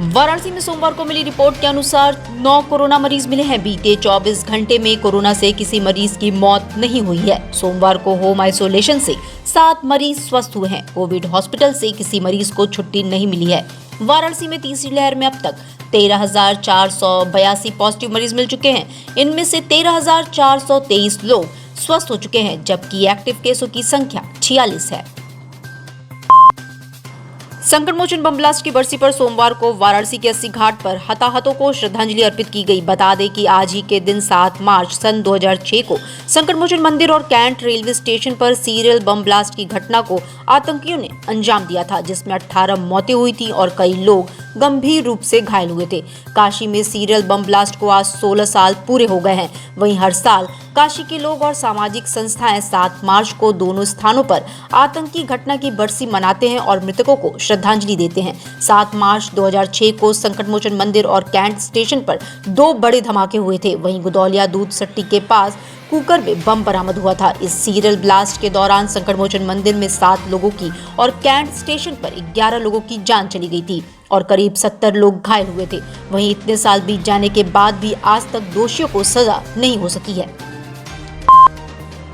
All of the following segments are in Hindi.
वाराणसी में सोमवार को मिली रिपोर्ट के अनुसार 9 कोरोना मरीज मिले हैं। बीते 24 घंटे में कोरोना से किसी मरीज की मौत नहीं हुई है। सोमवार को होम आइसोलेशन से 7 मरीज स्वस्थ हुए हैं। कोविड हॉस्पिटल से किसी मरीज को छुट्टी नहीं मिली है। वाराणसी में तीसरी लहर में अब तक 13,482 पॉजिटिव मरीज मिल चुके हैं। इनमें से 13,423 लोग स्वस्थ हो चुके हैं, जबकि एक्टिव केसों की संख्या 46 है। संकटमोचन बम ब्लास्ट की बरसी पर सोमवार को वाराणसी के 80 घाट पर हताहतों को श्रद्धांजलि अर्पित की गई। बता दें कि आज ही के दिन 7 मार्च सन 2006 को संकटमोचन मंदिर और कैंट रेलवे स्टेशन पर सीरियल बम ब्लास्ट की घटना को आतंकियों ने अंजाम दिया था, जिसमें 18 मौतें हुई थी और कई लोग गंभीर रूप से घायल हुए थे। काशी में सीरियल बम ब्लास्ट को आज 16 साल पूरे हो गए हैं। वहीं हर साल काशी के लोग और सामाजिक संस्थाएं 7 मार्च को दोनों स्थानों पर आतंकी घटना की बरसी मनाते हैं और मृतकों को श्रद्धांजलि देते हैं। 7 मार्च 2006 को संकटमोचन मंदिर और कैंट स्टेशन पर 2 बड़े धमाके हुए थे। वहीं गुदौलिया दूध सट्टी के पास कुकर में बम बरामद हुआ था। इस सीरियल ब्लास्ट के दौरान संकटमोचन मंदिर में 7 लोगों की और कैंट स्टेशन पर 11 लोगों की जान चली गई थी और करीब 70 लोग घायल हुए थे। वहीं इतने साल बीत जाने के बाद भी आज तक दोषियों को सजा नहीं हो सकी है।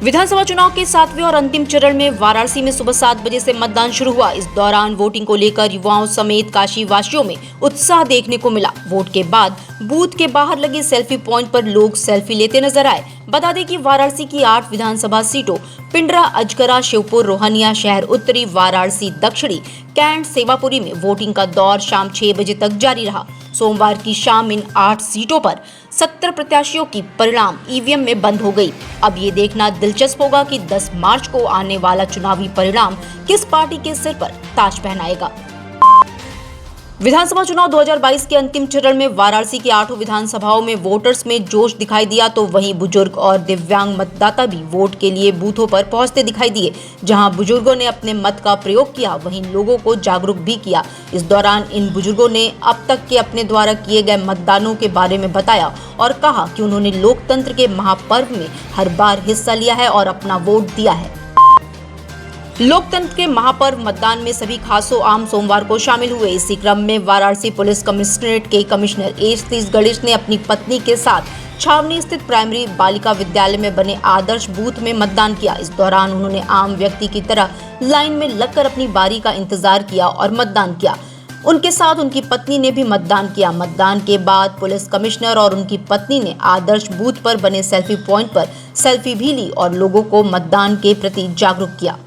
विधानसभा चुनाव के 7वें और अंतिम चरण में वाराणसी में सुबह 7 बजे से मतदान शुरू हुआ। इस दौरान वोटिंग को लेकर युवाओं समेत काशी वासियों में उत्साह देखने को मिला। वोट के बाद बूथ के बाहर लगे सेल्फी पॉइंट पर लोग सेल्फी लेते नजर आए। बता दें कि वाराणसी की 8 विधानसभा सीटों पिंडरा, अजकरा, शिवपुर, रोहनिया, शहर उत्तरी, वाराणसी दक्षिणी, कैंट, सेवापुरी में वोटिंग का दौर शाम 6 बजे तक जारी रहा। सोमवार की शाम इन 8 सीटों पर 70 प्रत्याशियों की परिणाम ईवीएम में बंद हो गई। अब ये देखना दिलचस्प होगा कि 10 मार्च को आने वाला चुनावी परिणाम किस पार्टी के सिर पर ताज पहनाएगा। विधानसभा चुनाव 2022 के अंतिम चरण में वाराणसी की 8 विधानसभाओं में वोटर्स में जोश दिखाई दिया, तो वहीं बुजुर्ग और दिव्यांग मतदाता भी वोट के लिए बूथों पर पहुंचते दिखाई दिए। जहां बुजुर्गों ने अपने मत का प्रयोग किया, वहीं लोगों को जागरूक भी किया। इस दौरान इन बुजुर्गों ने अब तक के अपने द्वारा किए गए मतदानों के बारे में बताया और कहा कि उन्होंने लोकतंत्र के महापर्व में हर बार हिस्सा लिया है और अपना वोट दिया है। लोकतंत्र के महापर्व मतदान में सभी खासो आम सोमवार को शामिल हुए। इसी क्रम में वाराणसी पुलिस कमिश्नरेट के कमिश्नर ए सतीश गणेश ने अपनी पत्नी के साथ छावनी स्थित प्राइमरी बालिका विद्यालय में बने आदर्श बूथ में मतदान किया। इस दौरान उन्होंने आम व्यक्ति की तरह लाइन में लगकर अपनी बारी का इंतजार किया और मतदान किया। उनके साथ उनकी पत्नी ने भी मतदान किया। मतदान के बाद पुलिस कमिश्नर और उनकी पत्नी ने आदर्श बूथ पर बने सेल्फी पॉइंट पर सेल्फी भी ली और लोगों को मतदान के प्रति जागरूक किया।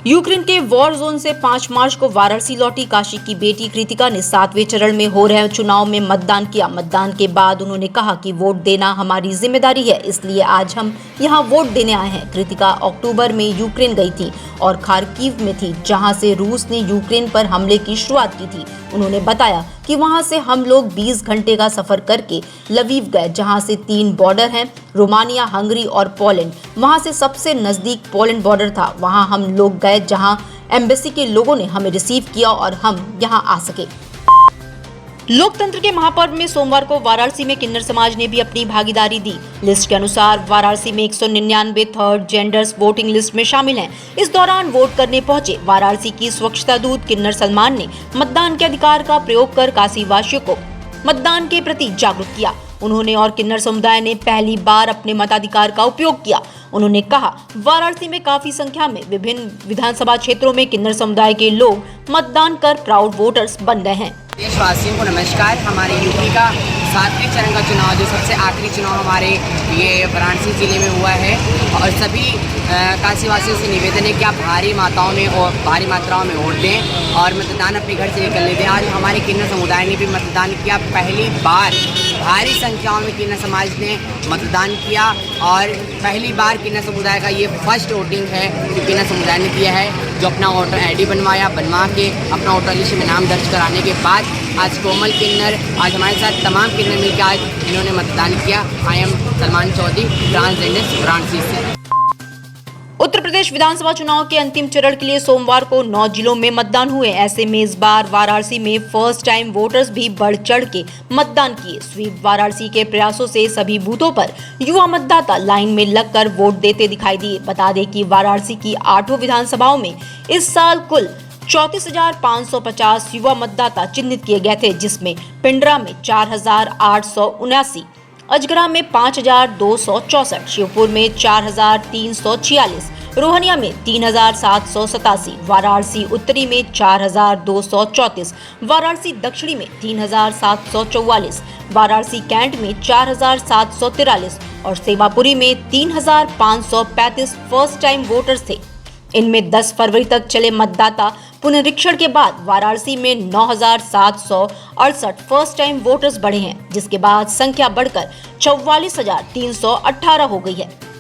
यूक्रेन के वॉर जोन से 5 मार्च को वाराणसी लौटी काशी की बेटी कृतिका ने 7वें चरण में हो रहे चुनाव में मतदान किया। मतदान के बाद उन्होंने कहा कि वोट देना हमारी जिम्मेदारी है, इसलिए आज हम यहां वोट देने आए हैं। कृतिका अक्टूबर में यूक्रेन गई थी और खार्किव में थी, जहां से रूस ने यूक्रेन पर हमले की शुरुआत की थी। उन्होंने बताया कि वहां से हम लोग 20 घंटे का सफर करके लवीव गए, जहां से 3 बॉर्डर हैं, रोमानिया, हंगरी और पोलैंड। वहां से सबसे नजदीक पोलैंड बॉर्डर था। वहां हम लोग गए जहां एम्बेसी के लोगों ने हमें रिसीव किया और हम यहां आ सके। लोकतंत्र के महापर्व में सोमवार को वाराणसी में किन्नर समाज ने भी अपनी भागीदारी दी। लिस्ट के अनुसार वाराणसी में 199 थर्ड जेंडर्स वोटिंग लिस्ट में शामिल हैं। इस दौरान वोट करने पहुंचे वाराणसी की स्वच्छता दूत किन्नर सलमान ने मतदान के अधिकार का प्रयोग कर काशी वासियों को मतदान के प्रति जागरूक किया। उन्होंने और किन्नर समुदाय ने पहली बार अपने मताधिकार का उपयोग किया। उन्होंने कहा, वाराणसी में काफी संख्या में विभिन्न विधानसभा क्षेत्रों में किन्नर समुदाय के लोग मतदान कर प्राउड वोटर्स बन गए हैं। देशवासियों को नमस्कार। हमारे यूपी का 7वें चरण का चुनाव, जो सबसे आखिरी चुनाव हमारे ये वाराणसी जिले में हुआ है, और सभी काशीवासियों से निवेदन है कि आप भारी मात्राओं में वोट दें और मतदान अपने घर से लेकर लेते हैं। आज हमारे किन्नर समुदाय ने भी मतदान किया। पहली बार भारी संख्याओं में किन्नर समाज ने मतदान किया और पहली बार किन्नर समुदाय का ये फर्स्ट वोटिंग है जो किन्नर समुदाय ने किया है, जो अपना वोटर ID बनवा के अपना वोटर लिस्ट में नाम दर्ज कराने के बाद आज कोमल किन्नर, आज हमारे साथ तमाम किन्नर मिलकर आज इन्होंने मतदान किया। I am Salman Chaudhary, transgender Varanasi से। उत्तर प्रदेश विधानसभा चुनाव के अंतिम चरण के लिए सोमवार को 9 जिलों में मतदान हुए। ऐसे में इस बार वाराणसी में फर्स्ट टाइम वोटर्स भी बढ़ चढ़ के मतदान किए। स्वीप वाराणसी के प्रयासों से सभी बूथों पर युवा मतदाता लाइन में लगकर वोट देते दिखाई दिए। बता दें कि वाराणसी की 8 विधानसभाओं में इस साल कुल 34,550 युवा मतदाता चिन्हित किए गए थे, जिसमें पिंडरा में 4,879, अजगरा में 5,264, शिवपुर में 4,346, रोहनिया में 3,787, वाराणसी उत्तरी में 4,234, वाराणसी दक्षिणी में 3,744, वाराणसी कैंट में 4,743 और सेवापुरी में 3,535 फर्स्ट टाइम वोटर्स थे। इनमें 10 फरवरी तक चले मतदाता पुनरीक्षण के बाद वाराणसी में 9,768 फर्स्ट टाइम वोटर्स बढ़े हैं, जिसके बाद संख्या बढ़कर 44,318 हो गई है।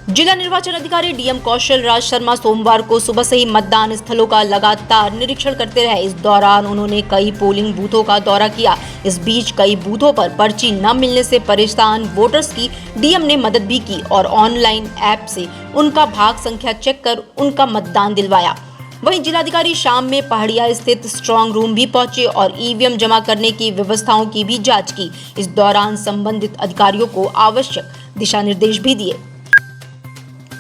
जिला निर्वाचन अधिकारी डीएम कौशल राज शर्मा सोमवार को सुबह से ही मतदान स्थलों का लगातार निरीक्षण करते रहे। इस दौरान उन्होंने कई पोलिंग बूथों का दौरा किया। इस बीच कई बूथों पर पर्ची न मिलने से परेशान वोटर्स की डीएम ने मदद भी की और ऑनलाइन ऐप से उनका भाग संख्या चेक कर उनका मतदान दिलवाया। वहीं जिलाधिकारी शाम में पहाड़िया स्थित स्ट्रांग रूम भी पहुंचे और ईवीएम जमा करने की व्यवस्थाओं की भी जांच की। इस दौरान संबंधित अधिकारियों को आवश्यक दिशा निर्देश भी दिए।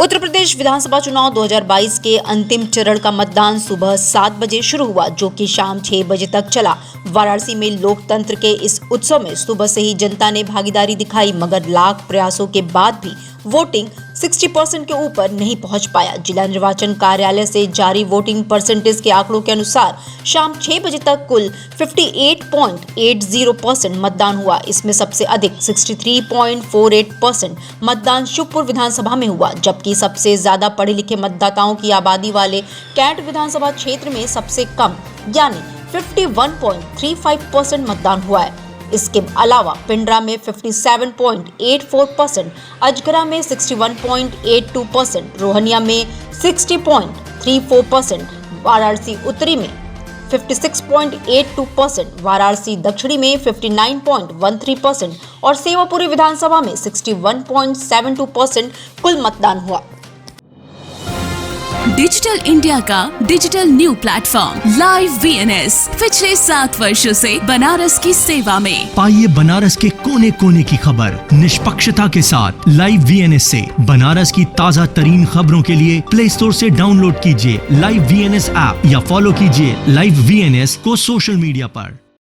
उत्तर प्रदेश विधानसभा चुनाव 2022 के अंतिम चरण का मतदान सुबह 7 बजे शुरू हुआ, जो कि शाम 6 बजे तक चला। वाराणसी में लोकतंत्र के इस उत्सव में सुबह से ही जनता ने भागीदारी दिखाई, मगर लाख प्रयासों के बाद भी वोटिंग 60% के ऊपर नहीं पहुंच पाया। जिला निर्वाचन कार्यालय से जारी वोटिंग परसेंटेज के आंकड़ों के अनुसार शाम 6 बजे तक कुल 58.80% मतदान हुआ। इसमें सबसे अधिक 63.48% मतदान शिवपुर विधानसभा में हुआ, जबकि सबसे ज्यादा पढ़े लिखे मतदाताओं की आबादी वाले कैंट विधानसभा क्षेत्र में सबसे कम यानी 51.35% मतदान हुआ है। इसके अलावा पिंडरा में 57.84%, अजगरा में 61.82%, रोहनिया में 60.34%, वाराणसी उत्तरी में 56.82%, वाराणसी दक्षिणी में 59.13% और सेवापुरी विधानसभा में 61.72% कुल मतदान हुआ। डिजिटल इंडिया का digital new platform live VNS पिछले 7 वर्षों से बनारस की सेवा में। पाइए बनारस के कोने कोने की खबर निष्पक्षता के साथ। लाइव वीएनएस से बनारस की ताज़ा तरीन खबरों के लिए प्ले स्टोर से डाउनलोड कीजिए लाइव वीएनएस ऐप या फॉलो कीजिए लाइव वीएनएस को सोशल मीडिया पर।